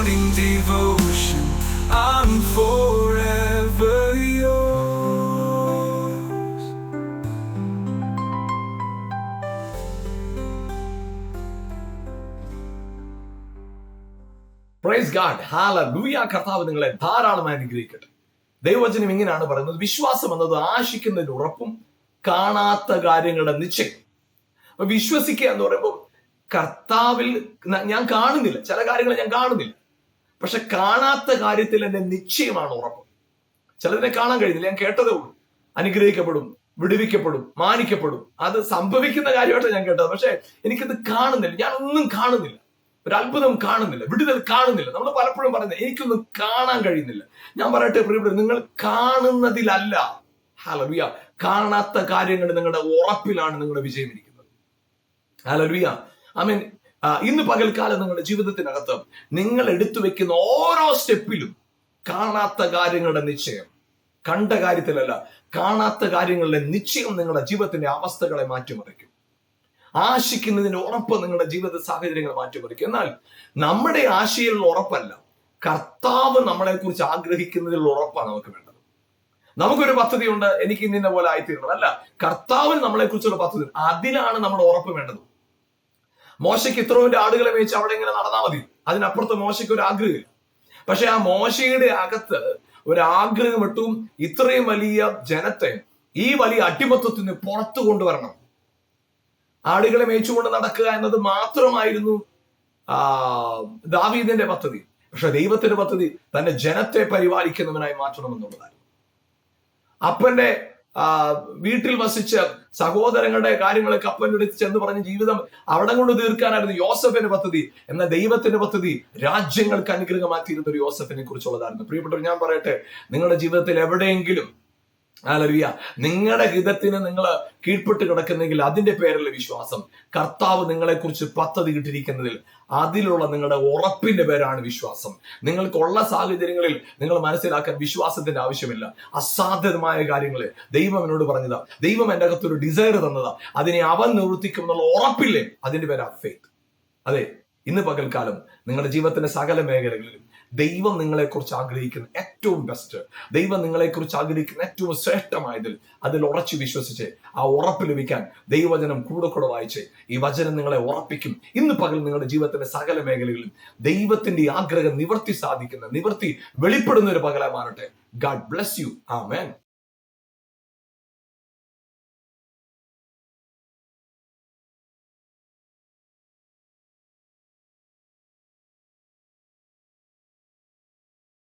morning devotion. I'm forever yours. Praise God, hallelujah. കർത്താവ് നിങ്ങളെ ധാരാളമായി അനുഗ്രഹിക്കട്ടെ. ദൈവവചനം ഇങ്ങനെയാണ് പറയുന്നത്, വിശ്വാസം എന്നത് ആശിക്കുന്നതിന്റെ ഉറപ്പും കാണാത്ത കാര്യങ്ങളുടെ നിശ്ചയം. അപ്പൊ വിശ്വസിക്കുക എന്ന് പറയുമ്പോൾ കർത്താവിൽ ഞാൻ കാണുന്നില്ല, ചില കാര്യങ്ങൾ ഞാൻ കാണുന്നില്ല, പക്ഷെ കാണാത്ത കാര്യത്തിൽ എന്റെ നിശ്ചയമാണ് ഉറപ്പ്. ചിലതിനെ കാണാൻ കഴിയുന്നില്ല, ഞാൻ കേട്ടതേ ഉള്ളൂ. അനുഗ്രഹിക്കപ്പെടും, വിടുവിക്കപ്പെടും, മാനിക്കപ്പെടും, അത് സംഭവിക്കുന്ന കാര്യമായിട്ട് ഞാൻ കേട്ടത്. പക്ഷെ എനിക്കത് കാണുന്നില്ല, ഞാനൊന്നും കാണുന്നില്ല, ഒരു അത്ഭുതം കാണുന്നില്ല, വിടുതൽ കാണുന്നില്ല. നമ്മൾ പലപ്പോഴും പറയുന്നത് എനിക്കൊന്നും കാണാൻ കഴിയുന്നില്ല. ഞാൻ പറയട്ടെ പ്രിയപ്പെട്ടവരെ, നിങ്ങൾ കാണുന്നതിലല്ല, ഹല്ലേലൂയ, കാണാത്ത കാര്യങ്ങൾ നിങ്ങളുടെ ഉറപ്പിലാണ് നിങ്ങളുടെ വിജയം ഇരിക്കുന്നത്. ഹല്ലേലൂയ, ആമേൻ. ഇന്ന് പകൽക്കാലം നിങ്ങളുടെ ജീവിതത്തിനകത്ത് നിങ്ങൾ എടുത്തു വെക്കുന്ന ഓരോ സ്റ്റെപ്പിലും കാണാത്ത കാര്യങ്ങളുടെ നിശ്ചയം, കണ്ട കാര്യത്തിലല്ല, കാണാത്ത കാര്യങ്ങളുടെ നിശ്ചയം നിങ്ങളുടെ ജീവിതത്തിന്റെ അവസ്ഥകളെ മാറ്റിമറിക്കും. ആശിക്കുന്നതിന് ഉറപ്പ് നിങ്ങളുടെ ജീവിത സാഹചര്യങ്ങൾ മാറ്റിമറിക്കും. എന്നാൽ നമ്മുടെ ആശയിലുള്ള ഉറപ്പല്ല, കർത്താവ് നമ്മളെ കുറിച്ച് ആഗ്രഹിക്കുന്നതിലുള്ള ഉറപ്പാണ് നമുക്ക് വേണ്ടത്. നമുക്കൊരു പദ്ധതി ഉണ്ട്, എനിക്ക് ഇന്ന പോലെ ആയിത്തീരണം, അല്ല, കർത്താവിന് നമ്മളെ കുറിച്ചുള്ള പദ്ധതി, അതിലാണ് നമ്മുടെ ഉറപ്പ് വേണ്ടത്. മോശയ്ക്ക് ഇത്രോന്റെ ആടുകളെ മേയിച്ച് അവിടെ ഇങ്ങനെ നടന്നാൽ മതി, അതിനപ്പുറത്ത് മോശയ്ക്ക് ഒരു ആഗ്രഹമില്ല. പക്ഷെ ആ മോശയുടെ അകത്ത് ഒരു ആഗ്രഹം ഇട്ടും ഇത്രയും വലിയ ജനത്തെ ഈ വലിയ അടിമത്വത്തിന് പുറത്തു കൊണ്ടുവരണം. ആടുകളെ മേയിച്ചുകൊണ്ട് നടക്കുക എന്നത് മാത്രമായിരുന്നു ദാവീദിന്റെ പദ്ധതി. പക്ഷെ ദൈവത്തിന്റെ പദ്ധതി തന്റെ ജനത്തെ പരിപാലിക്കുന്നവനായി മാറ്റണമെന്നുള്ളതായിരുന്നു. അപ്പന്റെ വീട്ടിൽ വസിച്ച സഹോദരങ്ങളുടെ കാര്യങ്ങളൊക്കെ അപ്പൻ്റെ അടുത്ത് ചെന്ന് പറഞ്ഞ് ജീവിതം അവിടെ കൊണ്ട് തീർക്കാനായിരുന്നു യോസഫിന്റെ പദ്ധതി. എന്നാൽ ദൈവത്തിന്റെ പദ്ധതി രാജ്യങ്ങൾക്ക് അനുഗ്രഹമാക്കിയിരുന്ന ഒരു യോസഫിനെ കുറിച്ചുള്ളതായിരുന്നു. പ്രിയപ്പെട്ടവർ, ഞാൻ പറയട്ടെ, നിങ്ങളുടെ ജീവിതത്തിൽ എവിടെയെങ്കിലും ഹല്ലേലൂയ നിങ്ങളുടെ ഹിതത്തിന് നിങ്ങൾ കീഴ്പ്പെട്ട് കിടക്കുന്നെങ്കിൽ അതിന്റെ പേരല്ല വിശ്വാസം. കർത്താവ് നിങ്ങളെ കുറിച്ച് പദ്ധതി ഇട്ടിരിക്കുന്നതിൽ അതിലുള്ള നിങ്ങളുടെ ഉറപ്പിന്റെ പേരാണ് വിശ്വാസം. നിങ്ങൾക്കുള്ള സാഹചര്യങ്ങളിൽ നിങ്ങൾ മനസ്സിലാക്കാൻ വിശ്വാസത്തിന്റെ ആവശ്യമില്ല. അസാധ്യമായ കാര്യങ്ങളെ ദൈവം എന്നോട് പറഞ്ഞതാ, ദൈവം എൻ്റെ അകത്തൊരു ഡിസയർ തന്നതാ, അതിനെ അവൻ നിവർത്തിക്കും എന്നുള്ള ഉറപ്പില്ലേ, അതിന്റെ പേരാ ഫെയ്ത്ത്. അതെ, ഇന്ന് പകൽക്കാലം നിങ്ങളുടെ ജീവിതത്തിന്റെ സകല മേഖലകളിലും ദൈവം നിങ്ങളെക്കുറിച്ച് ആഗ്രഹിക്കുന്ന ഏറ്റവും ബെസ്റ്റ്, ദൈവം നിങ്ങളെക്കുറിച്ച് ആഗ്രഹിക്കുന്ന ഏറ്റവും ശ്രേഷ്ഠമായതിൽ അതിൽ ഉറച്ചു വിശ്വസിച്ച് ആ ഉറപ്പ് ലഭിക്കാൻ ദൈവവചനം കൂടെ വായിച്ച് ഈ വചനം നിങ്ങളെ ഉറപ്പിക്കും. ഇന്ന് പകൽ നിങ്ങളുടെ ജീവിതത്തിന്റെ സകല മേഖലകളിലും ദൈവത്തിന്റെ ആഗ്രഹം നിവർത്തി വെളിപ്പെടുന്ന ഒരു പകലായി മാറട്ടെ. God bless you. ആമേൻ.